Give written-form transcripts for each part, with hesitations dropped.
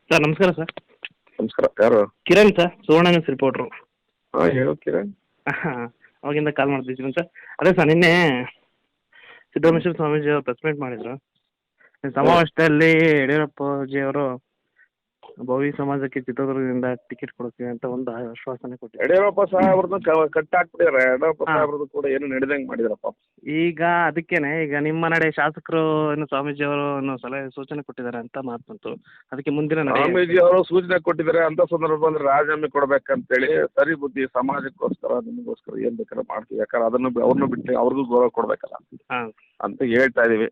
Sir ನಮಸ್ಕಾರ sir. ನಮಸ್ಕಾರ. ಯಾರು? ಕಿರಣ್ ಸರ್, ಸುವರ್ಣ ನ್ಯೂಸ್ ರಿಪೋರ್ಟ್ರು. ಹಾಂ, ಹೇಳು ಕಿರಣ್. ಹಾಂ, ಅವಾಗಿಂದ ಕಾಲ್ ಮಾಡ್ತಿದ್ದೀನಿ ಸರ್. ಅದೇ ಸರ್, ನಿನ್ನೆ ಸಿದ್ದರಾಮೇಶ್ವರ ಸ್ವಾಮೀಜಿ ಅವರು ಪ್ರೆಸ್ ಮೀಟ್ ಮಾಡಿದರು. ಸಮಾವೇಶದಲ್ಲಿ ಯಡಿಯೂರಪ್ಪಾಜಿ ಅವರು ಭೋವಿ ಸಮಾಜಕ್ಕೆ ಚಿತ್ರದುರ್ಗದಿಂದ ಟಿಕೆಟ್ ಕೊಡ್ತೀವಿ ಅಂತ ಒಂದು ಆಶ್ವಾಸನೆ ಕೊಟ್ಟಿದ್ದಾರೆ. ಯಡಿಯೂರಪ್ಪ ಸಾಹೇಬ್ರದ್ದು ಕಟ್ ಹಾಕ್ಬಿಟ್ಟಿದ್ದಾರೆ. ಯಡಿಯೂರಪ್ಪ ಸಾಹೇಬ್ರದ್ದು ಕೂಡ ಏನು ನಡೆದಂಗೆ ಮಾಡಿದಾರಪ್ಪ. ಈಗ ಅದಕ್ಕೇನೆ ಈಗ ನಿಮ್ಮ ನಡೆ ಶಾಸಕರು ಏನು ಸ್ವಾಮೀಜಿ ಅವರು ಸಲಹೆ ಸೂಚನೆ ಕೊಟ್ಟಿದ್ದಾರೆ ಅಂತ ಮಾತು ಬಂತು. ಅದಕ್ಕೆ ಮುಂದಿನ ನಡೆ ಸ್ವಾಮೀಜಿ ಅವರು ಸೂಚನೆ ಕೊಟ್ಟಿದ್ದಾರೆ. ಅಂತ ಸಂದರ್ಭ ಬಂದ್ರೆ ರಾಜೀನಾಮೆ ಕೊಡ್ಬೇಕಂತೇಳಿ ಸರಿ ಬುದ್ಧಿ ಸಮಾಜಕ್ಕೋಸ್ಕರ ನಿಮಗೋಸ್ಕರ ಏನ್ ಬೇಕಾದ್ರೆ ಮಾಡ್ತೀವಿ. ಯಾಕಂದ್ರೆ ಅವ್ರನ್ನೂ ಬಿಟ್ಟು ಅವ್ರಿಗೂ ಗೌರವ ಕೊಡ್ಬೇಕಲ್ಲ ಹಾಂ ಅಂತ ಹೇಳ್ತಾ ಇದೀವಿ.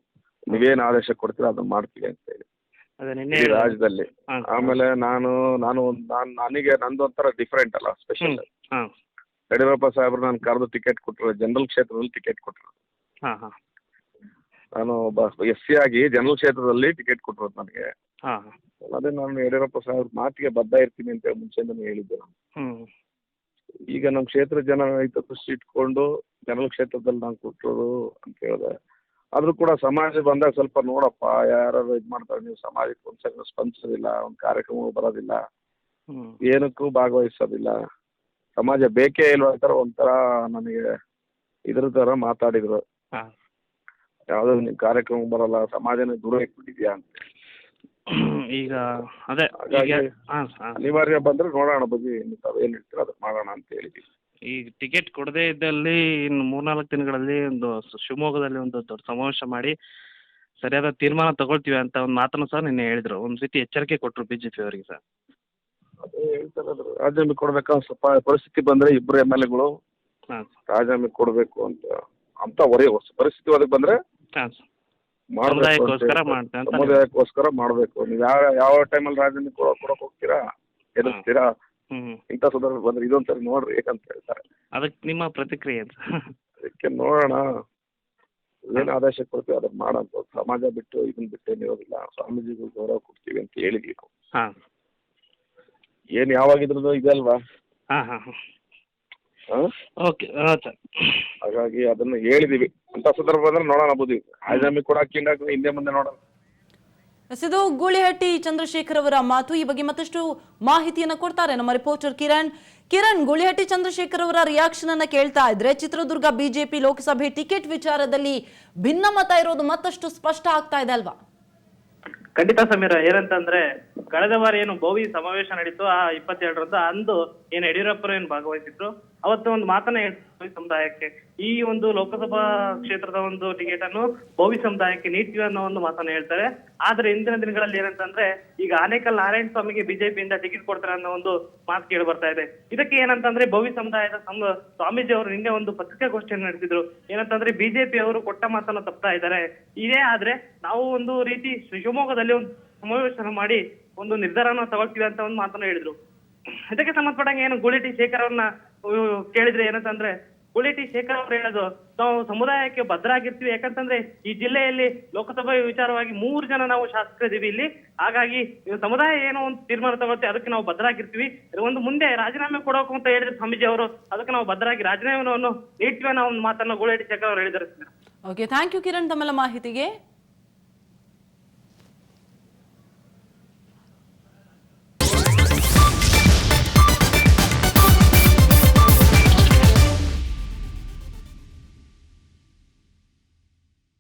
ನೀವೇನು ಆದೇಶ ಕೊಡ್ತೀರಾ ಅದನ್ನ ಮಾಡ್ತೀವಿ ಅಂತ ಹೇಳಿ ಅದೇ ನಿನ್ನೆ ಈ ರಾಜ್ಯದಲ್ಲಿ. ಹಾಂ ಆಮೇಲೆ ನನಗೆ ನಂದೊಂಥರ ಡಿಫ್ರೆಂಟ್ ಅಲ್ಲ, ಸ್ಪೆಷಲ್. ಹಾಂ ಯಡಿಯೂರಪ್ಪ ಸಾಹೇಬ್ರು ನಾನು ಕರೆದು ಟಿಕೆಟ್ ಕೊಟ್ಟರು, ಜನರಲ್ ಕ್ಷೇತ್ರದಲ್ಲಿ ಟಿಕೆಟ್ ಕೊಟ್ಟರು. ಹಾಂ ಹಾಂ ನಾನು SC ಆಗಿ ಜನರಲ್ ಕ್ಷೇತ್ರದಲ್ಲಿ ಟಿಕೆಟ್ ಕೊಟ್ಟರು ನನಗೆ. ಹಾಂ ಹಾಂ ಅದೇ ನಾನು ಯಡಿಯೂರಪ್ಪ ಸಾಹೇಬ್ರ ಮಾತಿಗೆ ಬದ್ಧ ಇರ್ತೀನಿ ಅಂತ ಮುಂಚೆನೇ ಹೇಳಿದ್ದೆ ನಾನು. ಹ್ಞೂ ಈಗ ನಮ್ಮ ಕ್ಷೇತ್ರ ಜನ ಹಿತದೃಷ್ಟಿ ಇಟ್ಕೊಂಡು ಜನರಲ್ ಕ್ಷೇತ್ರದಲ್ಲಿ ನಾನು ಕೊಟ್ಟರು ಅಂತ ಹೇಳಿದೆ. ಆದರೂ ಕೂಡ ಸಮಾಜ ಬಂದಾಗ ಸ್ವಲ್ಪ ನೋಡಪ್ಪ, ಯಾರು ಇದು ಮಾಡ್ತಾರೆ, ನೀವು ಸಮಾಜಕ್ಕೆ ಒಂದು ಸಲ ಸ್ಪಂದಿಸೋದಿಲ್ಲ, ಒಂದು ಕಾರ್ಯಕ್ರಮ ಬರೋದಿಲ್ಲ, ಹ್ಞೂ ಏನಕ್ಕೂ ಭಾಗವಹಿಸೋದಿಲ್ಲ, ಸಮಾಜ ಬೇಕೇ ಇಲ್ವ ಆ ಥರ ಒಂಥರ ನನಗೆ ಇದ್ರ ಥರ ಮಾತಾಡಿದರು. ಹಾಂ ಯಾವುದೋ ನೀವು ಕಾರ್ಯಕ್ರಮ ಬರಲ್ಲ, ಸಮಾಜನೇ ದೂರ ಇಟ್ಬಿಟ್ಟಿದ್ಯಾ ಅಂತ. ಈಗ ಅದೇ ಹಾಗಾಗಿ ಹಾಂ ಹಾಂ ಅನಿವಾರ್ಯ ಬಂದರೆ ನೋಡೋಣ ಬಗ್ಗಿ ಏನು ಇರ್ತೀರ ಅದಕ್ಕೆ ಮಾಡೋಣ ಅಂತ ಹೇಳಿದ್ವಿ. ಈಗ ಟಿಕೆಟ್ ಕೊಡದೇ ಇದ್ದಲ್ಲಿ ಇನ್ನು 3-4 ದಿನಗಳಲ್ಲಿ ಒಂದು ಶಿವಮೊಗ್ಗದಲ್ಲಿ ಒಂದು ದೊಡ್ಡ ಸಮಾವೇಶ ಮಾಡಿ ಸರಿಯಾದ ತೀರ್ಮಾನ ತಗೊಳ್ತೀವಿ ಅಂತ ಒಂದು ಮಾತನ್ನು ಸಹ ನಿನ್ನೆ ಹೇಳಿದರು. ಒಂದು ರೀತಿ ಎಚ್ಚರಿಕೆ ಕೊಟ್ಟರು BJP ಅವರಿಗೆ ಸರ್. ಅದೇ ಹೇಳ್ತಾರೆ, ಅದು ರಾಜೀನಾಮೆ ಕೊಡ್ಬೇಕಾ ಸ್ವಲ್ಪ ಪರಿಸ್ಥಿತಿ ಬಂದರೆ ಇಬ್ಬರು MLAಗಳು ಹಾಂ ರಾಜೀನಾಮೆ ಕೊಡಬೇಕು ಅಂತ ಹೊರೆ ಪರಿಸ್ಥಿತಿ ಒದಗಿ ಬಂದರೆ ಹಾಂ ಮಾಡಬೇಕು, ಸಮುದಾಯಕ್ಕೋಸ್ಕರ ಮಾಡ್ತೇವೆ ಅಂತ ಸಮುದಾಯಕ್ಕೋಸ್ಕರ ಮಾಡಬೇಕು. ನೀವು ಯಾವ ಟೈಮಲ್ಲಿ ರಾಜೀನಾಮೆ ಕೊಡಕ್ಕೆ ಹೋಗ್ತೀರಾ, ಎದುರಿಸ್ತೀರಾ, ಹ್ಞೂ ಇಂಥ ಸಂದರ್ಭ ಬಂದರೆ ಇದೊಂದ್ಸರಿ ನೋಡ್ರಿ ಏಕಂತ ಹೇಳ್ತಾರೆ. ಅದಕ್ಕೆ ನಿಮ್ಮ ಪ್ರತಿಕ್ರಿಯೆ ಅಂತ ಅದಕ್ಕೆ ನೋಡೋಣ ಏನು ಆದೇಶ ಕೊಡ್ತೀವಿ ಅದನ್ನ ಮಾಡೋಂಥ. ಸಮಾಜ ಬಿಟ್ಟು ಇದನ್ನ ಬಿಟ್ಟು ಏನಿರೋದಿಲ್ಲ, ಸ್ವಾಮೀಜಿಗಳು ಗೌರವ ಕೊಡ್ತೀವಿ ಅಂತ ಹೇಳಿದ್ವಿ ನಾವು. ಹಾಂ ಏನು ಯಾವಾಗಿದ್ರದ್ದು ಇದೆ ಅಲ್ವಾ. ಹಾಂ ಹಾಂ ಹಾಂ ಹಾಂ, ಓಕೆ ಹಾಂ ಸರ್. ಹಾಗಾಗಿ ಅದನ್ನ ಹೇಳಿದೀವಿ. ಅಂತ ಸಂದರ್ಭ ಬಂದ್ರೆ ನೋಡೋಣ ಬುದ್ಧಿ ರಾಜೀನಾಮೆ ಕೊಡಕ್ಕೆ ಹಿಂದೆ ಮುಂದೆ ನೋಡೋಣ. ಇದು ಗೂಳಿಹಟ್ಟಿ ಚಂದ್ರಶೇಖರ್ ಅವರ ಮಾತು. ಈ ಬಗ್ಗೆ ಮತ್ತಷ್ಟು ಮಾಹಿತಿಯನ್ನ ಕೊಡ್ತಾರೆ ನಮ್ಮ ರಿಪೋರ್ಟರ್ ಕಿರಣ್. ಗೂಳಿಹಟ್ಟಿ ಚಂದ್ರಶೇಖರ್ ಅವರ ರಿಯಾಕ್ಷನ್ ಅನ್ನ ಕೇಳ್ತಾ ಇದ್ರೆ ಚಿತ್ರದುರ್ಗ ಬಿಜೆಪಿ ಲೋಕಸಭೆ ಟಿಕೆಟ್ ವಿಚಾರದಲ್ಲಿ ಭಿನ್ನಮತ ಇರೋದು ಮತ್ತಷ್ಟು ಸ್ಪಷ್ಟ ಆಗ್ತಾ ಇದೆ ಅಲ್ವಾ? ಖಂಡಿತ ಸಮೀರ, ಏನಂತಂದ್ರೆ ಕಳೆದ ವಾರ ಏನು ಭೋವಿ ಸಮಾವೇಶ ನಡೀತು ಆ 22ರಂದು ಅಂದು ಏನು ಯಡಿಯೂರಪ್ಪರು ಏನು ಭಾಗವಹಿಸಿದ್ರು ಅವತ್ತು ಒಂದು ಮಾತನ್ನ ಭೋವಿ ಸಮುದಾಯಕ್ಕೆ ಈ ಒಂದು ಲೋಕಸಭಾ ಕ್ಷೇತ್ರದ ಒಂದು ಟಿಕೆಟ್ ಅನ್ನು ಭೋವಿ ಸಮುದಾಯಕ್ಕೆ ನೀಡ್ತೀವಿ ಅನ್ನೋ ಒಂದು ಮಾತನ್ನ ಹೇಳ್ತಾರೆ. ಆದ್ರೆ ಇಂದಿನ ದಿನಗಳಲ್ಲಿ ಏನಂತಂದ್ರೆ ಈಗ ಆನೇಕಲ್ ನಾರಾಯಣ ಸ್ವಾಮಿಗೆ ಬಿಜೆಪಿಯಿಂದ ಟಿಕೆಟ್ ಕೊಡ್ತಾರೆ ಅನ್ನೋ ಒಂದು ಮಾತು ಕೇಳಿ ಬರ್ತಾ ಇದೆ. ಇದಕ್ಕೆ ಏನಂತಂದ್ರೆ ಭೋವಿ ಸಮುದಾಯದ ಸ್ವಾಮೀಜಿ ಅವರು ನಿನ್ನೆ ಒಂದು ಪತ್ರಿಕಾಗೋಷ್ಠಿಯನ್ನು ನಡೆಸಿದ್ರು. ಏನಂತಂದ್ರೆ ಬಿಜೆಪಿ ಅವರು ಕೊಟ್ಟ ಮಾತನ್ನು ತಪ್ತಾ ಇದ್ದಾರೆ. ಇದೇ ಆದ್ರೆ ನಾವು ಒಂದು ರೀತಿ ಶಿವಮೊಗ್ಗದಲ್ಲಿ ಒಂದು ಸಮಾವೇಶ ಮಾಡಿ ಒಂದು ನಿರ್ಧಾರನ ತಗೊಳ್ತೀವಿ ಅಂತ ಒಂದು ಮಾತನ್ನ ಹೇಳಿದ್ರು. ಇದಕ್ಕೆ ಸಂಬಂಧಪಟ್ಟಂಗೆ ಏನು ಗೂಳಿಹಟ್ಟಿ ಶೇಖರ್ ಅವ್ರನ್ನ ಕೇಳಿದ್ರೆ ಏನಂತಂದ್ರೆ ಗೂಳಿಹಟ್ಟಿ ಶೇಖರ್ ಅವ್ರು ಹೇಳೋದು, ನಾವು ಸಮುದಾಯಕ್ಕೆ ಭದ್ರಾಗಿರ್ತೀವಿ. ಯಾಕಂತಂದ್ರೆ ಈ ಜಿಲ್ಲೆಯಲ್ಲಿ ಲೋಕಸಭೆ ವಿಚಾರವಾಗಿ 3 ಜನ ನಾವು ಶಾಸಕರಿದ್ದೀವಿ ಇಲ್ಲಿ. ಹಾಗಾಗಿ ಸಮುದಾಯ ಏನೋ ಒಂದು ತೀರ್ಮಾನ ತಗೊಳ್ತೀವಿ, ಅದಕ್ಕೆ ನಾವು ಭದ್ರಾಗಿರ್ತೀವಿ. ಒಂದು ಮುಂದೆ ರಾಜೀನಾಮೆ ಕೊಡೋಕು ಅಂತ ಹೇಳಿದ್ರೆ ಸ್ವಾಮೀಜಿ ಅವರು, ಅದಕ್ಕೆ ನಾವು ಭದ್ರಾಗಿ ರಾಜೀನಾಮೆಯನ್ನು ನೀಡ್ತೀವಿ ಅನ್ನೋ ಒಂದು ಮಾತನ್ನ ಗೂಳಿಹಟ್ಟಿ ಶೇಖರ್ ಅವರು ಹೇಳಿದ್ದಾರೆ. ಓಕೆ, ಥ್ಯಾಂಕ್ ಯು ಕಿರಣ್ ತಮ್ಮೆಲ್ಲ ಮಾಹಿತಿಗೆ.